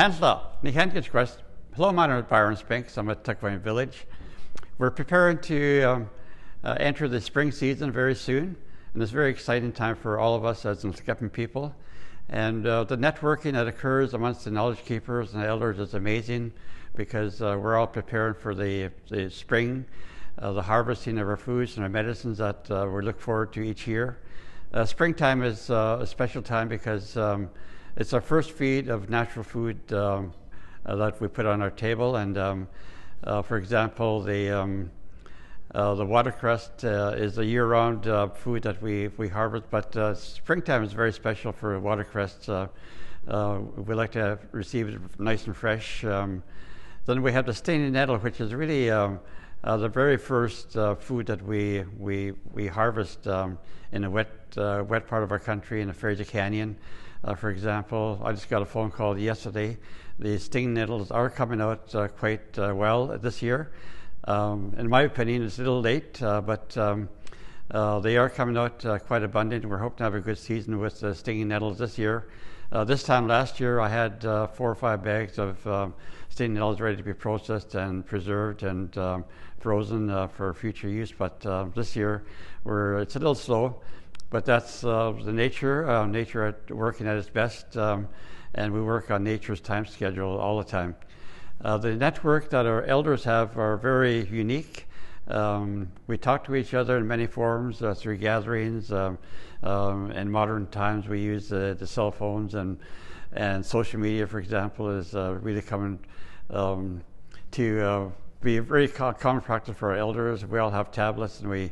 Handla, ni Quest. Hello, my name is Byron Spinks. I'm at Tuckkwiowhum Village. We're preparing to enter the spring season very soon, and it's a very exciting time for all of us as Tuckkwiowhum people. And the networking that occurs amongst the knowledge keepers and elders is amazing because we're all preparing for the spring, the harvesting of our foods and our medicines that we look forward to each year. Springtime is a special time because it's our first feed of natural food that we put on our table. And for example, the watercress is a year-round food that we harvest, but springtime is very special for watercress. We like to receive it nice and fresh. Then we have the stinging nettle, which is really the very first food that we harvest in a wet part of our country in the Fraser Canyon. For example, I just got a phone call yesterday. The stinging nettles are coming out quite well this year. In my opinion, it's a little late, but they are coming out quite abundant. We're hoping to have a good season with the stinging nettles this year. This time last year, I had 4 or 5 bags of stinging nettles ready to be processed and preserved and frozen for future use. But this year, it's a little slow, but that's the nature. Nature working at its best, and we work on nature's time schedule all the time. The network that our elders have are very unique. We talk to each other in many forms through gatherings. In modern times, we use the cell phones and social media, for example, is really coming to be a very common practice for our elders. We all have tablets, and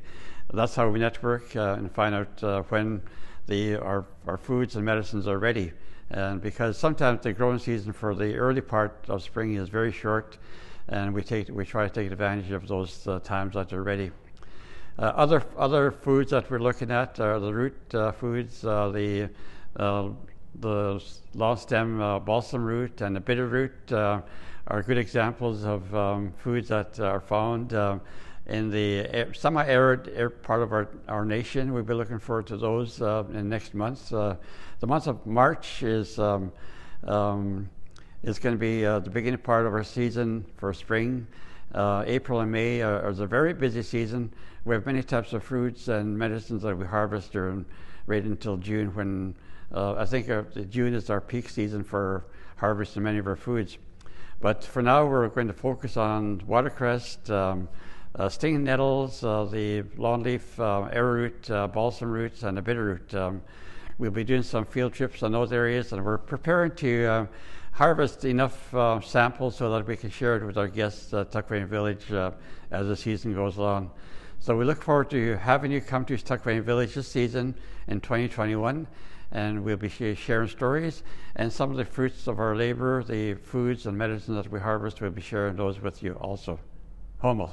that's how we network and find out when our foods and medicines are ready. And because sometimes the growing season for the early part of spring is very short, and we try to take advantage of those times that they're ready. Other foods that we're looking at are the root foods, the long stem balsam root and the bitter root are good examples of foods that are found in the semi-arid part of our nation. We'll be looking forward to those in next months. The month of March is going to be the beginning part of our season for spring. April and May are a very busy season. We have many types of fruits and medicines that we harvest right until June, when I think June is our peak season for harvesting many of our foods. But for now, we're going to focus on watercress, stinging nettles, the longleaf arrowroot, balsam roots, and the bitter root. We'll be doing some field trips on those areas, and we're preparing to harvest enough samples so that we can share it with our guests at Tuckkwiowhum Village as the season goes along. So we look forward to having you come to Tuckkwiowhum Village this season in 2021, and we'll be sharing stories and some of the fruits of our labor, the foods and medicines that we harvest. We'll be sharing those with you also. Homel.